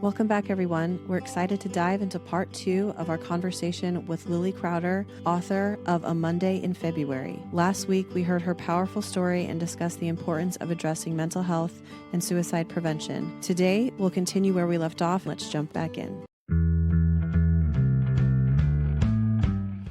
Welcome back, everyone. We're excited to dive into part 2 of our conversation with Lily Crowder, author of A Monday in February. Last week, we heard her powerful story and discussed the importance of addressing mental health and suicide prevention. Today, we'll continue where we left off. Let's jump back in.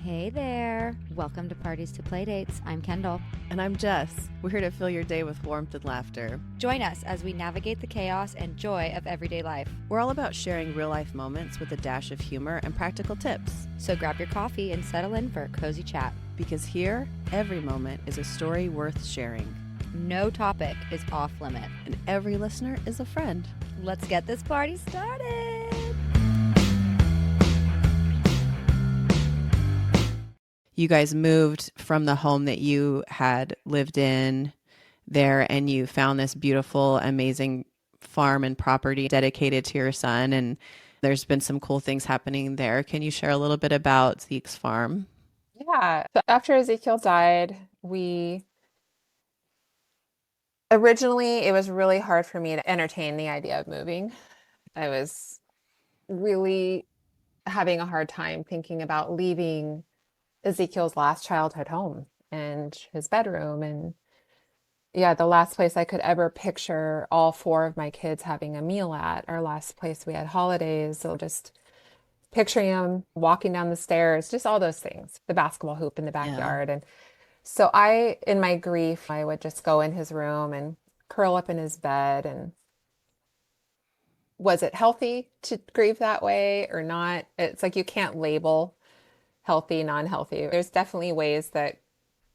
Hey there. Welcome to Parties to Playdates. I'm Kendall. And I'm Jess. We're here to fill your day with warmth and laughter. Join us as we navigate the chaos and joy of everyday life. We're all about sharing real-life moments with a dash of humor and practical tips. So grab your coffee and settle in for a cozy chat. Because here, every moment is a story worth sharing. No topic is off limit. And every listener is a friend. Let's get this party started. You guys moved from the home that you had lived in there, and you found this beautiful, amazing farm and property dedicated to your son. And there's been some cool things happening there. Can you share a little bit about Zeke's farm? Yeah. So after Ezekiel died, originally it was really hard for me to entertain the idea of moving. I was really having a hard time thinking about leaving Ezekiel's last childhood home and his bedroom. And yeah, the last place I could ever picture all four of my kids having a meal at, our last place we had holidays. So just picturing him walking down the stairs, just all those things, the basketball hoop in the backyard. And so in my grief, I would just go in his room and curl up in his bed. And was it healthy to grieve that way or not? It's like you can't label healthy, non-healthy. There's definitely ways that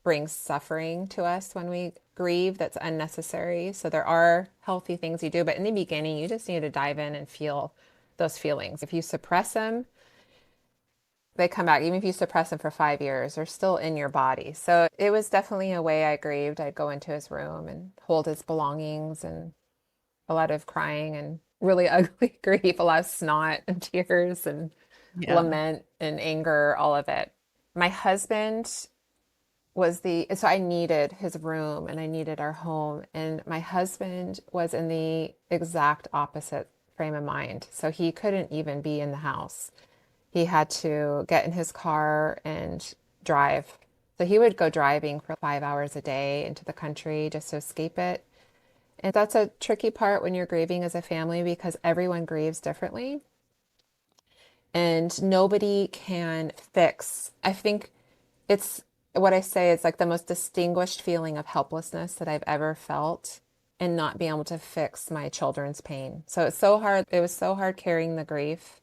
bring suffering to us when we grieve that's unnecessary. So there are healthy things you do, but in the beginning, you just need to dive in and feel those feelings. If you suppress them, they come back. Even if you suppress them for 5 years, they're still in your body. So it was definitely a way I grieved. I'd go into his room and hold his belongings, and a lot of crying and really ugly grief, a lot of snot and tears and lament and anger, all of it. My husband so I needed his room and I needed our home. And my husband was in the exact opposite frame of mind. So he couldn't even be in the house. He had to get in his car and drive. So he would go driving for 5 hours a day into the country just to escape it. And that's a tricky part when you're grieving as a family, because everyone grieves differently. And nobody can fix. I think it's what I say is like the most distinguished feeling of helplessness that I've ever felt, and not being able to fix my children's pain. So it's so hard. It was so hard carrying the grief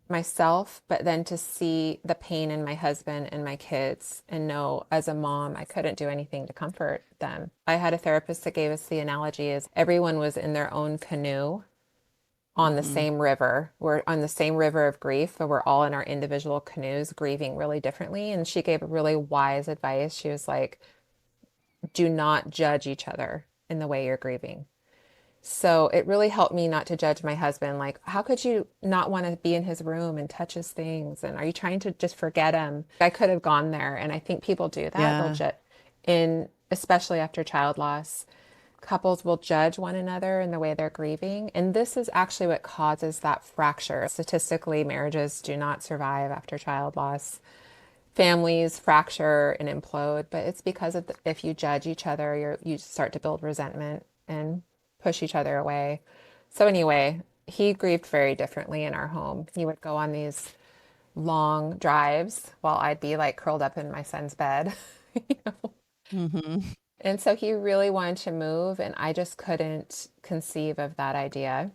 myself, but then to see the pain in my husband and my kids and know as a mom, I couldn't do anything to comfort them. I had a therapist that gave us the analogy is everyone was in their own canoe on the same river. We're on the same river of grief, but we're all in our individual canoes grieving really differently. And she gave a really wise advice. She was like, do not judge each other in the way you're grieving. So it really helped me not to judge my husband. Like, how could you not want to be in his room and touch his things? And are you trying to just forget him? I could have gone there. And I think people do that. Especially after child loss. Couples will judge one another in the way they're grieving. And this is actually what causes that fracture. Statistically, marriages do not survive after child loss. Families fracture and implode, but it's because of if you judge each other, you start to build resentment and push each other away. So anyway, he grieved very differently in our home. He would go on these long drives while I'd be like curled up in my son's bed. you know? Mm-hmm. And so he really wanted to move, and I just couldn't conceive of that idea.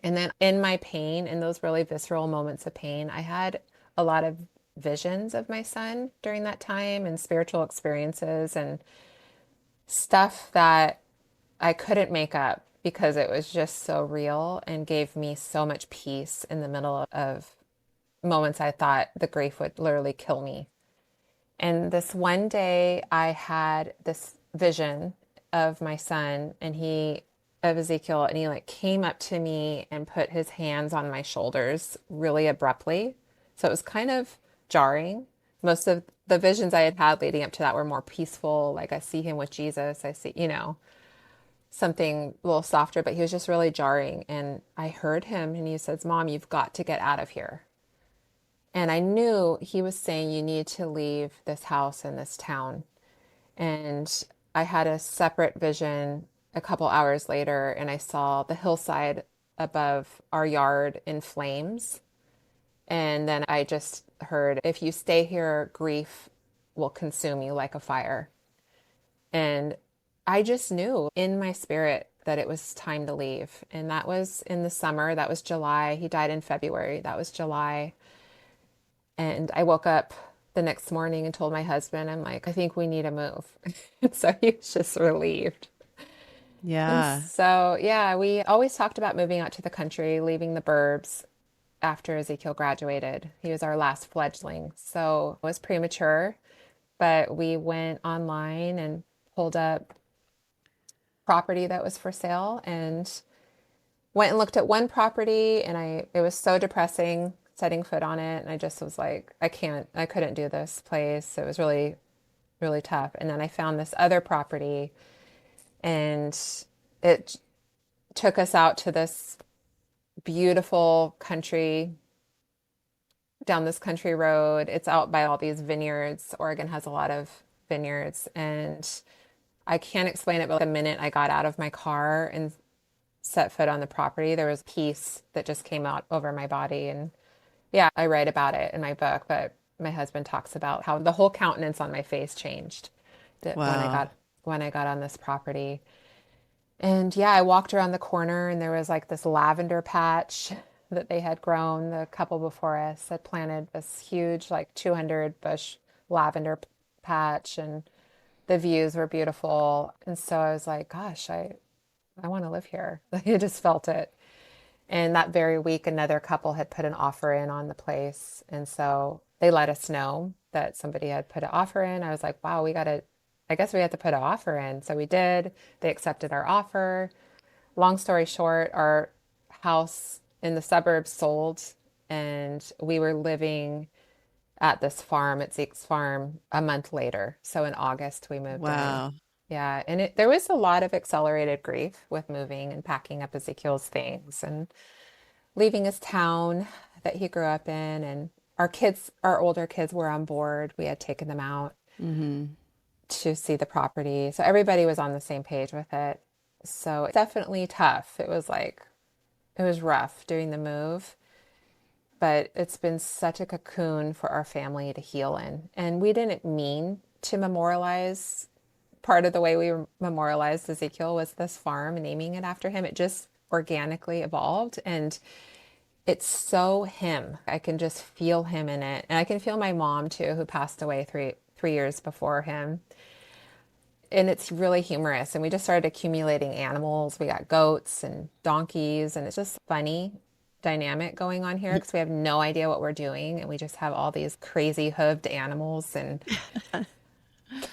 And then in my pain, in those really visceral moments of pain, I had a lot of visions of my son during that time, and spiritual experiences and stuff that I couldn't make up because it was just so real and gave me so much peace in the middle of moments I thought the grief would literally kill me. And this one day I had this vision of my son of Ezekiel, and he like came up to me and put his hands on my shoulders really abruptly. So it was kind of jarring. Most of the visions I had leading up to that were more peaceful. Like I see him with Jesus. something a little softer, but he was just really jarring. And I heard him and he says, Mom, you've got to get out of here. And I knew he was saying, you need to leave this house and this town. And I had a separate vision a couple hours later, and I saw the hillside above our yard in flames. And then I just heard, if you stay here, grief will consume you like a fire. And I just knew in my spirit that it was time to leave. And that was in the summer. That was July. He died in February. That was July. And I woke up the next morning and told my husband, I'm like, I think we need to move. And so he was just relieved. And Yeah. so, yeah, we always talked about moving out to the country, leaving the burbs after Ezekiel graduated. He was our last fledgling. So it was premature, but we went online and pulled up property that was for sale and went and looked at one property, and it was so depressing setting foot on it. And I just was like, I couldn't do this place. It was really, really tough. And then I found this other property, and it took us out to this beautiful country, down this country road. It's out by all these vineyards. Oregon has a lot of vineyards, and I can't explain it, but the minute I got out of my car and set foot on the property, there was peace that just came out over my body. And yeah, I write about it in my book, but my husband talks about how the whole countenance on my face changed Wow. when I got on this property. And yeah, I walked around the corner and there was like this lavender patch that they had grown. The couple before us had planted this huge, like 200 bush lavender patch, and the views were beautiful. And so I was like, gosh, I want to live here. I just felt it. And that very week, another couple had put an offer in on the place. And so they let us know that somebody had put an offer in. I was like, wow, I guess we have to put an offer in. So we did. They accepted our offer. Long story short, our house in the suburbs sold, and we were living at this farm, at Zeke's farm, a month later. So in August, we moved in. Wow. Yeah, and there was a lot of accelerated grief with moving and packing up Ezekiel's things and leaving his town that he grew up in. And our older kids were on board. We had taken them out Mm-hmm. to see the property. So everybody was on the same page with it. So it's definitely tough. It was rough doing the move, but it's been such a cocoon for our family to heal in. And we didn't mean to memorialize. Part of the way we memorialized Ezekiel was this farm and naming it after him. It just organically evolved, and it's so him. I can just feel him in it. And I can feel my mom too, who passed away three years before him. And it's really humorous. And we just started accumulating animals. We got goats and donkeys, and it's just funny dynamic going on here because we have no idea what we're doing, and we just have all these crazy hooved animals and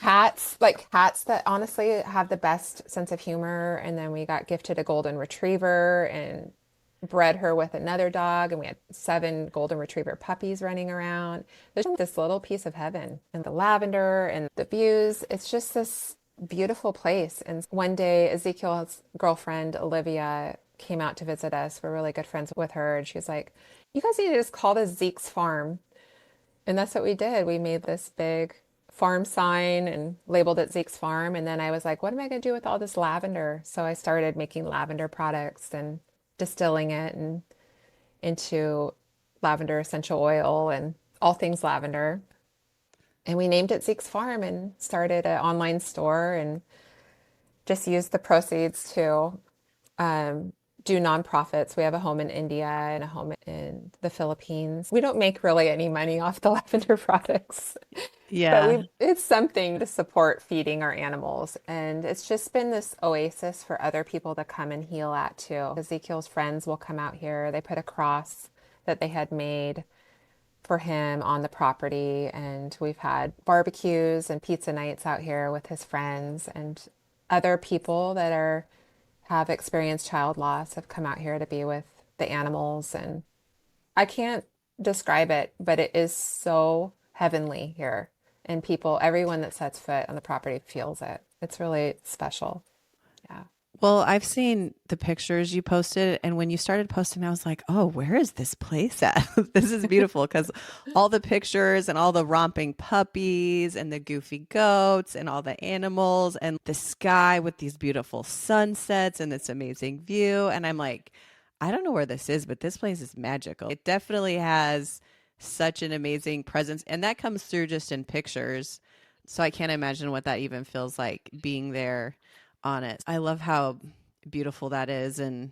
cats that honestly have the best sense of humor. And then we got gifted a golden retriever and bred her with another dog, and we had 7 golden retriever puppies running around. There's this little piece of heaven, and the lavender and the views. It's just this beautiful place. And one day Ezekiel's girlfriend Olivia came out to visit us. We're really good friends with her, and she was like, you guys need to just call this Zeke's farm. And that's what we did. We made this big farm sign and labeled it Zeke's farm. And then I was like, what am I going to do with all this lavender? So I started making lavender products and distilling it and into lavender essential oil and all things lavender. And we named it Zeke's Farm and started an online store and just used the proceeds to do nonprofits. We have a home in India and a home in the Philippines. We don't make really any money off the lavender products, but Yeah. it's something to support feeding our animals. And it's just been this oasis for other people to come and heal at too. Ezekiel's friends will come out here. They put a cross that they had made for him on the property, and we've had barbecues and pizza nights out here with his friends, and other people that have experienced child loss have come out here to be with the animals. And I can't describe it, but it is so heavenly here. And everyone that sets foot on the property feels it. It's really special. Yeah. Well, I've seen the pictures you posted, and when you started posting, I was like, oh, where is this place at? This is beautiful because all the pictures and all the romping puppies and the goofy goats and all the animals and the sky with these beautiful sunsets and this amazing view. And I'm like, I don't know where this is, but this place is magical. It definitely has such an amazing presence, and that comes through just in pictures. So I can't imagine what that even feels like being there on it. I love how beautiful that is and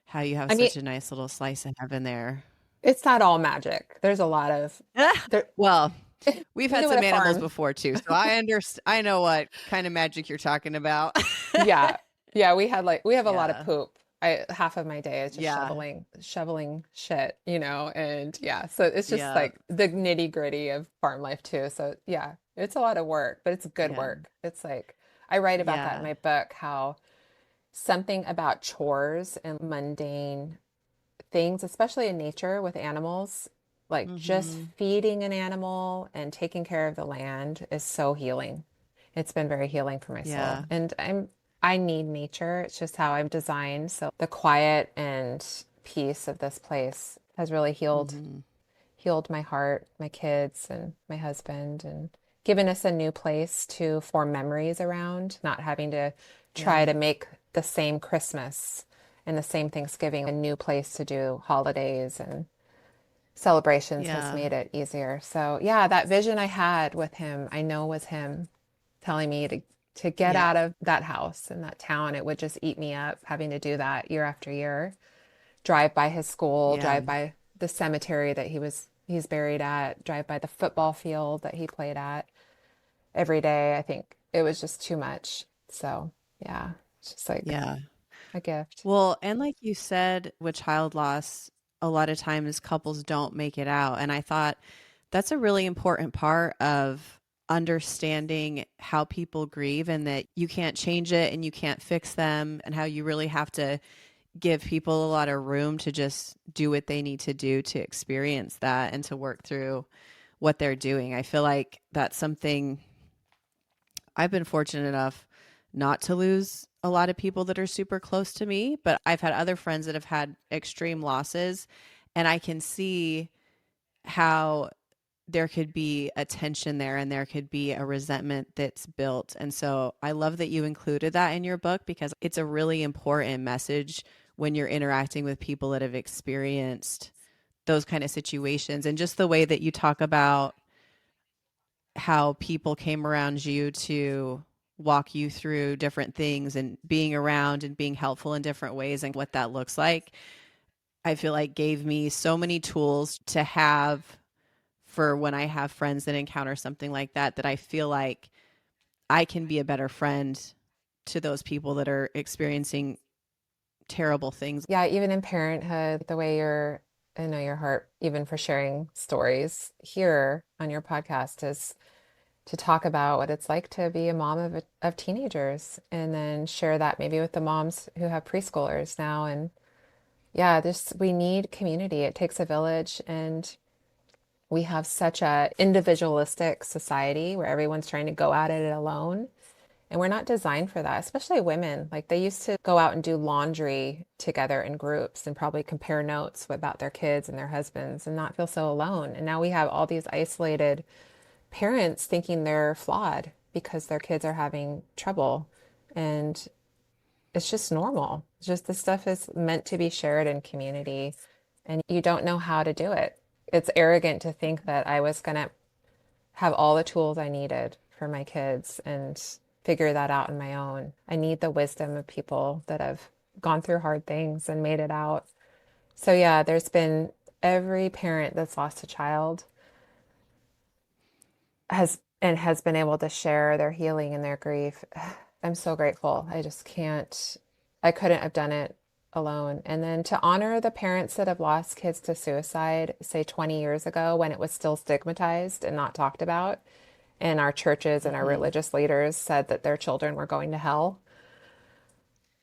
how you have I mean, such a nice little slice of heaven there. it's not all magic. There's a lot of there. Well, we've We had live in some a animals farm. before too, so I know what kind of magic you're talking about. Yeah. Yeah, we have a lot of Yeah. poop. Half of my day is just Yeah. shoveling shit, and yeah, so it's just Yeah. like the nitty-gritty of farm life too. So yeah, it's a lot of work, but it's good Yeah. work. It's like I write about that in Yeah. my book, how something about chores and mundane things, especially in nature with animals, like just Mhm. feeding an animal and taking care of the land is so healing. It's been very healing for my soul. Yeah. And I need nature. It's just how I'm designed. So the quiet and peace of this place has really Mhm. healed my heart, my kids, and my husband, and given us a new place to form memories around, not having to try Yeah. to make the same Christmas and the same Thanksgiving, a new place to do holidays and celebrations has Yeah. made it easier. So, yeah, that vision I had with him, I know was him telling me to get Yeah. out of that house and that town. It would just eat me up having to do that year after year. Drive by his school, Yeah. drive by the cemetery that he's buried at, drive by the football field that he played at every day. I think it was just too much. So, yeah, it's just like Yeah. a gift. Well, and like you said, with child loss, a lot of times couples don't make it out. And I thought that's a really important part of understanding how people grieve and that you can't change it and you can't fix them, and how you really have to give people a lot of room to just do what they need to do to experience that and to work through what they're doing. I feel like that's something I've been fortunate enough not to lose a lot of people that are super close to me, but I've had other friends that have had extreme losses, and I can see how there could be a tension there and there could be a resentment that's built. And so I love that you included that in your book because it's a really important message when you're interacting with people that have experienced those kind of situations, and just the way that you talk about how people came around you to walk you through different things and being around and being helpful in different ways and what that looks like. I feel like gave me so many tools to have for when I have friends that encounter something like that, that I feel like I can be a better friend to those people that are experiencing terrible things. Yeah, even in parenthood, the way I know your heart, even for sharing stories here on your podcast, is to talk about what it's like to be a mom of teenagers and then share that maybe with the moms who have preschoolers now. And yeah, this we need community. It takes a village, and we have such a individualistic society where everyone's trying to go at it alone. And we're not designed for that, especially women. Like they used to go out and do laundry together in groups and probably compare notes about their kids and their husbands and not feel so alone. And now we have all these isolated parents thinking they're flawed because their kids are having trouble. And it's just normal. It's just this stuff is meant to be shared in community, and you don't know how to do it. It's arrogant to think that I was going to have all the tools I needed for my kids and figure that out on my own. I need the wisdom of people that have gone through hard things and made it out. So, yeah, there's been every parent that's lost a child has been able to share their healing and their grief. I'm so grateful. I couldn't have done it alone. And then to honor the parents that have lost kids to suicide, say 20 years ago when it was still stigmatized and not talked about, and our churches and our Mm-hmm. religious leaders said that their children were going to hell.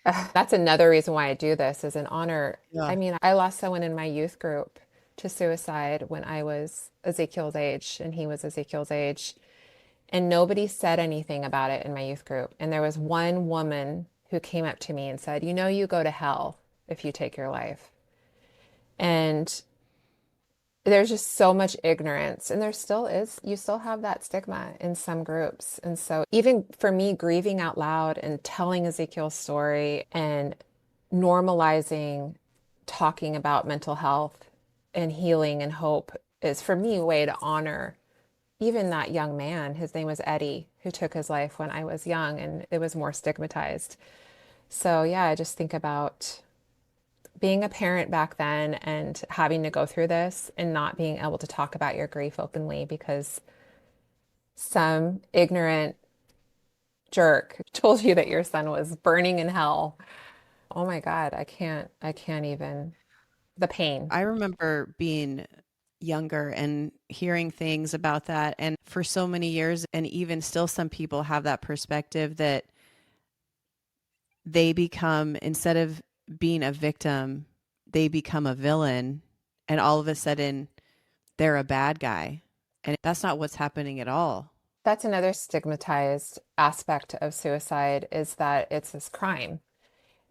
That's another reason why I do this is in honor. Yeah. I mean, I lost someone in my youth group to suicide when I was Ezekiel's age and he was Ezekiel's age. And nobody said anything about it in my youth group. And there was one woman who came up to me and said, you know, you go to hell if you take your life. And there's just so much ignorance, and there still is, you still have that stigma in some groups. And so even for me, grieving out loud and telling Ezekiel's story and normalizing talking about mental health and healing and hope is for me a way to honor even that young man. His name was Eddie, who took his life when I was young, and it was more stigmatized. So yeah, I just think about being a parent back then and having to go through this and not being able to talk about your grief openly because some ignorant jerk told you that your son was burning in hell. Oh my God, I can't even, the pain. I remember being younger and hearing things about that. And for so many years, and even still, some people have that perspective that they become, instead of being a victim, they become a villain. And all of a sudden, they're a bad guy. And that's not what's happening at all. That's another stigmatized aspect of suicide, is that it's this crime.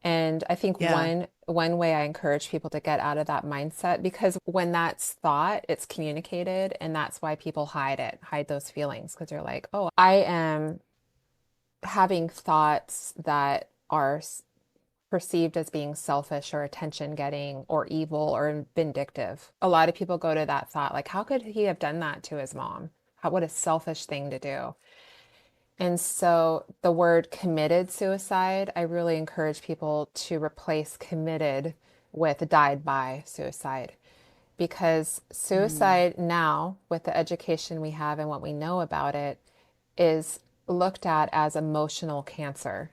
And I think Yeah. one way I encourage people to get out of that mindset, because when that's thought, it's communicated, and that's why people hide those feelings, because they're like, "Oh, I am having thoughts that are perceived as being selfish or attention getting or evil or vindictive." A lot of people go to that thought like, "How could he have done that to his mom? What a selfish thing to do." And so the word committed suicide, I really encourage people to replace committed with died by suicide, because Mm. suicide now, with the education we have and what we know about it, is looked at as emotional cancer.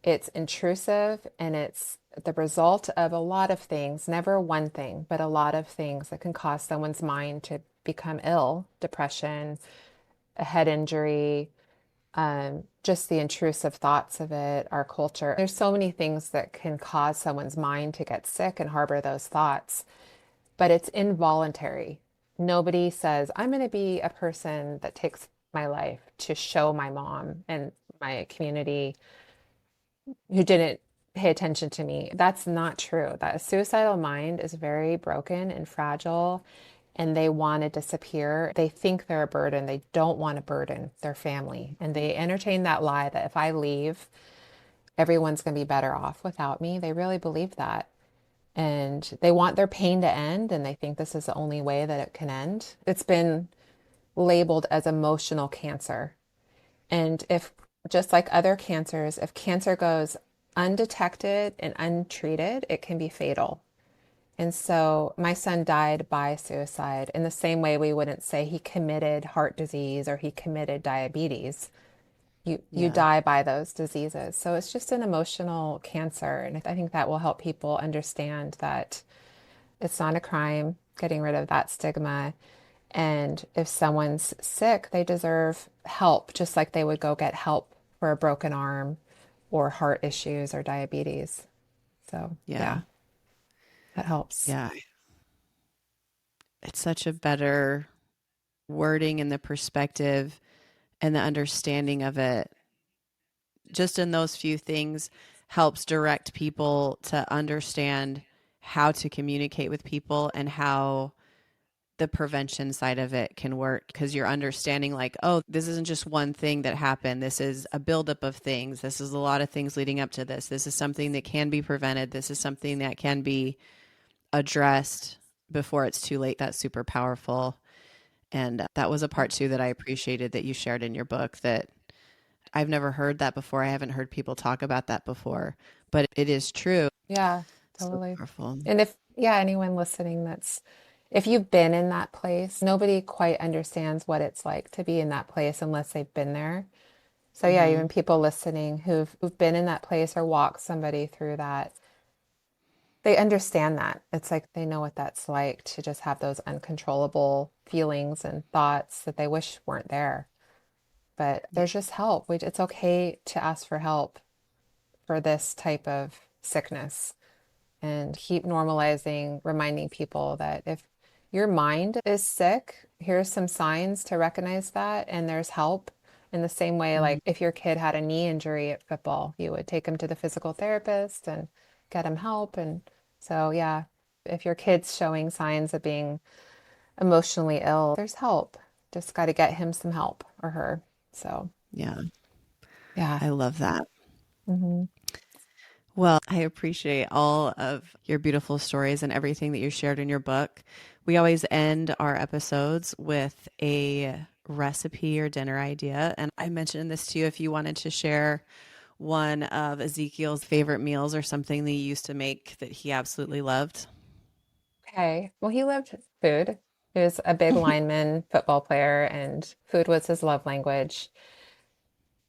It's intrusive, and it's the result of a lot of things, never one thing, but a lot of things that can cause someone's mind to become ill, depression, a head injury, just the intrusive thoughts of it, our culture. There's so many things that can cause someone's mind to get sick and harbor those thoughts, but it's involuntary. Nobody says, I'm going to be a person that takes my life to show my mom and my community who didn't pay attention to me. That's not true. That suicidal mind is very broken and fragile, and they want to disappear. They think they're a burden. They don't want to burden their family. And they entertain that lie that if I leave, everyone's going to be better off without me. They really believe that. And they want their pain to end, and they think this is the only way that it can end. It's been labeled as emotional cancer. And if, just like other cancers, if cancer goes undetected and untreated, it can be fatal. And so my son died by suicide in the same way we wouldn't say he committed heart disease or he committed diabetes. You Yeah. die by those diseases. So it's just an emotional cancer. And I think that will help people understand that it's not a crime, getting rid of that stigma. And if someone's sick, they deserve help, just like they would go get help for a broken arm or heart issues or diabetes. So, Yeah. yeah, that helps. Yeah. It's such a better wording and the perspective and the understanding of it. Just in those few things helps direct people to understand how to communicate with people and how the prevention side of it can work, because you're understanding like, oh, this isn't just one thing that happened. This is a buildup of things. This is a lot of things leading up to this. This is something that can be prevented. This is something that can be addressed before it's too late. That's super powerful. And that was a part too that I appreciated that you shared in your book, that I've never heard that before. I haven't heard people talk about that before, but it is true. Yeah, So totally. powerful. And if, yeah, anyone listening if you've been in that place, nobody quite understands what it's like to be in that place unless they've been there. So yeah, Mm-hmm. even people listening who've been in that place or walked somebody through that, they understand that. It's like they know what that's like to just have those uncontrollable feelings and thoughts that they wish weren't there. But there's just help. It's okay to ask for help for this type of sickness, and keep normalizing, reminding people that if your mind is sick, here's some signs to recognize that, and there's help. In the same way, Mhm. like if your kid had a knee injury at football, you would take them to the physical therapist and get them help. And so, yeah, if your kid's showing signs of being emotionally ill, there's help. Just got to get him some help or her. So, Yeah, yeah. I love that. Hmm. Well, I appreciate all of your beautiful stories and everything that you shared in your book. We always end our episodes with a recipe or dinner idea. And I mentioned this to you if you wanted to share one of Ezekiel's favorite meals or something that he used to make that he absolutely loved. Okay. Well, he loved food. He was a big lineman, football player, and food was his love language.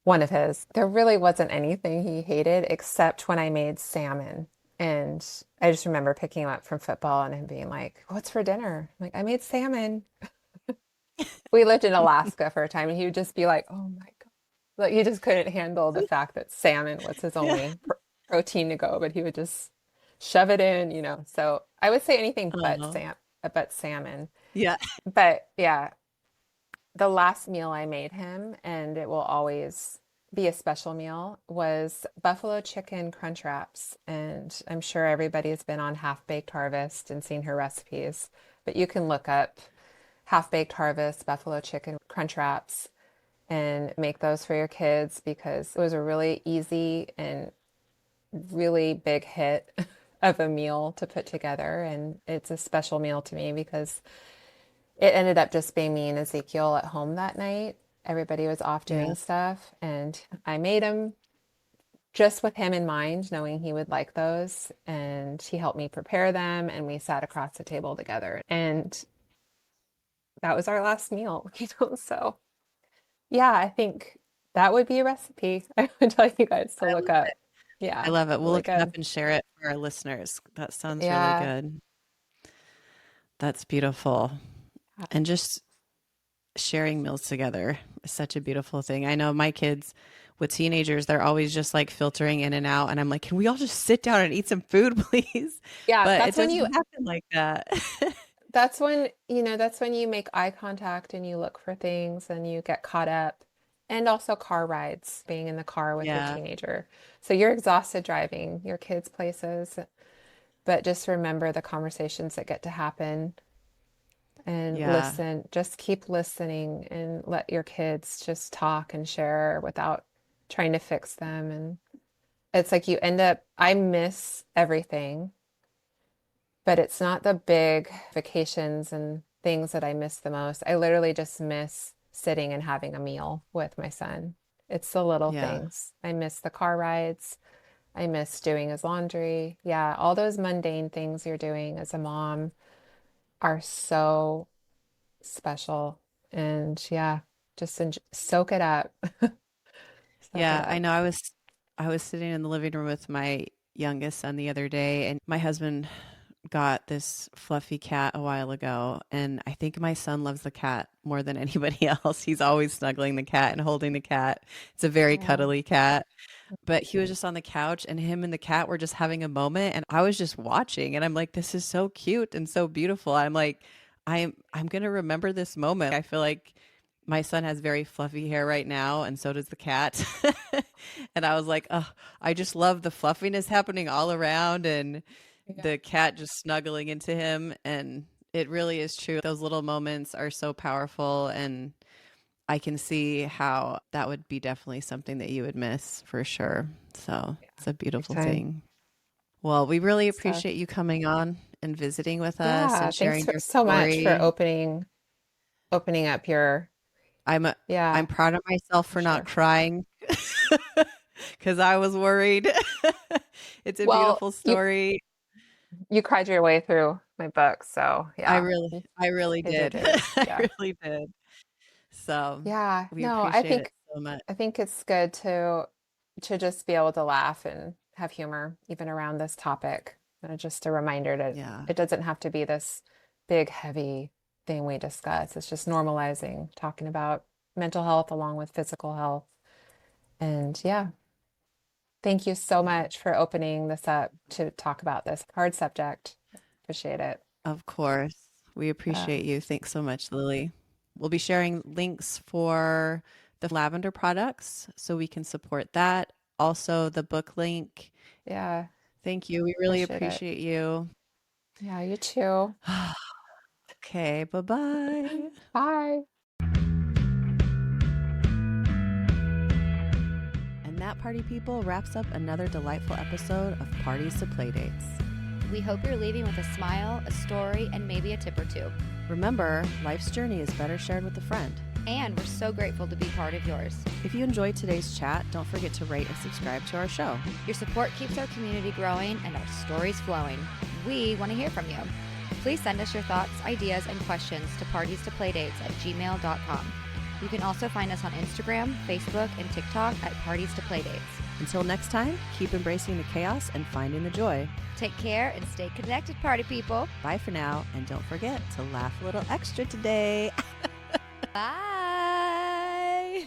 One of his. There really wasn't anything he hated except when I made salmon. And I just remember picking him up from football and him being like, "What's for dinner?" I'm like, "I made salmon." We lived in Alaska for a time and he would just be like, "Oh my God." Like he just couldn't handle the fact that salmon was his Yeah. only protein to go, but he would just shove it in, you know. So I would say anything Oh, but salmon. yeah. But yeah, the last meal I made him, and it will always be a special meal, was buffalo chicken crunch wraps. And I'm sure everybody's been on Half Baked Harvest and seen her recipes, but you can look up Half Baked Harvest buffalo chicken crunch wraps and make those for your kids because it was a really easy and really big hit of a meal to put together. And it's a special meal to me because it ended up just being me and Ezekiel at home that night. Everybody was off Yeah. doing stuff, and I made them just with him in mind, knowing he would like those. And he helped me prepare them, and we sat across the table together. And that was our last meal, you know? So, yeah, I think that would be a recipe I would tell you guys to I look love up. it. I Yeah, love it. We'll really look it up good. and share it for our listeners. That sounds really Yeah. good. That's beautiful. And just sharing meals together is such a beautiful thing. I know my kids with teenagers, they're always just like filtering in and out. And I'm like, can we all just sit down and eat some food, please? Yeah, But it doesn't happen like that. that's when, you know, that's when you make eye contact and you look for things and you get caught up. And also car rides, being in the car with your Yeah. teenager. So you're exhausted driving your kids places, but just remember the conversations that get to happen and Yeah. listen. Just keep listening and let your kids just talk and share without trying to fix them. And it's like you end up, I miss everything, but it's not the big vacations and things that I miss the most. I literally just miss sitting and having a meal with my son. It's the little Yeah. things. I miss the car rides. I miss doing his laundry. Yeah, all those mundane things you're doing as a mom are so special. And yeah, just soak it up. Soak it Yeah. I up. know I was sitting in the living room with my youngest son the other day, and my husband got this fluffy cat a while ago, and I think my son loves the cat more than anybody else. He's always snuggling the cat and holding the cat. It's a very Oh, cuddly cat. But he was just on the couch and him and the cat were just having a moment and I was just watching and I'm like, this is so cute and so beautiful. I'm like, I'm gonna remember this moment. I feel like my son has very fluffy hair right now and so does the cat. And I was like, oh, I just love the fluffiness happening all around and yeah. the cat just snuggling into him. And it really is true. Those little moments are so powerful and I can see how that would be definitely something that you would miss for sure. So it's a Big beautiful time. thing. Well, we really So, appreciate you coming on and visiting with us yeah, and thanks sharing for, your so much for story. opening up your, I'm a, yeah, I'm proud of myself for for not sure. crying because I was worried. It's a Well, beautiful story. you cried your way through my book, so yeah, I really as it did. is. I Yeah. really did. So Yeah. we No, appreciate it so much. I think it's good to just be able to laugh and have humor even around this topic. Just a reminder that Yeah, it doesn't have to be this big, heavy thing we discuss. It's just normalizing, talking about mental health along with physical health. And yeah, thank you so yeah. much for opening this up to talk about this hard subject. Appreciate it. Of course. We Uh, appreciate you. Thanks so much, Lily. We'll be sharing links for the lavender products so we can support that. Also, the book link. Yeah. Thank you. We really Appreciate it. appreciate you. Yeah, you too. Okay, bye-bye. Bye. And that, party people, wraps up another delightful episode of Parties to Playdates. We hope you're leaving with a smile, a story, and maybe a tip or two. Remember, life's journey is better shared with a friend. And we're so grateful to be part of yours. If you enjoyed today's chat, don't forget to rate and subscribe to our show. Your support keeps our community growing and our stories flowing. We want to hear from you. Please send us your thoughts, ideas, and questions to partiestoplaydates@gmail.com. You can also find us on Instagram, Facebook, and TikTok at Parties to Playdates. Until next time, keep embracing the chaos and finding the joy. Take care and stay connected, party people. Bye for now, and don't forget to laugh a little extra today. Bye.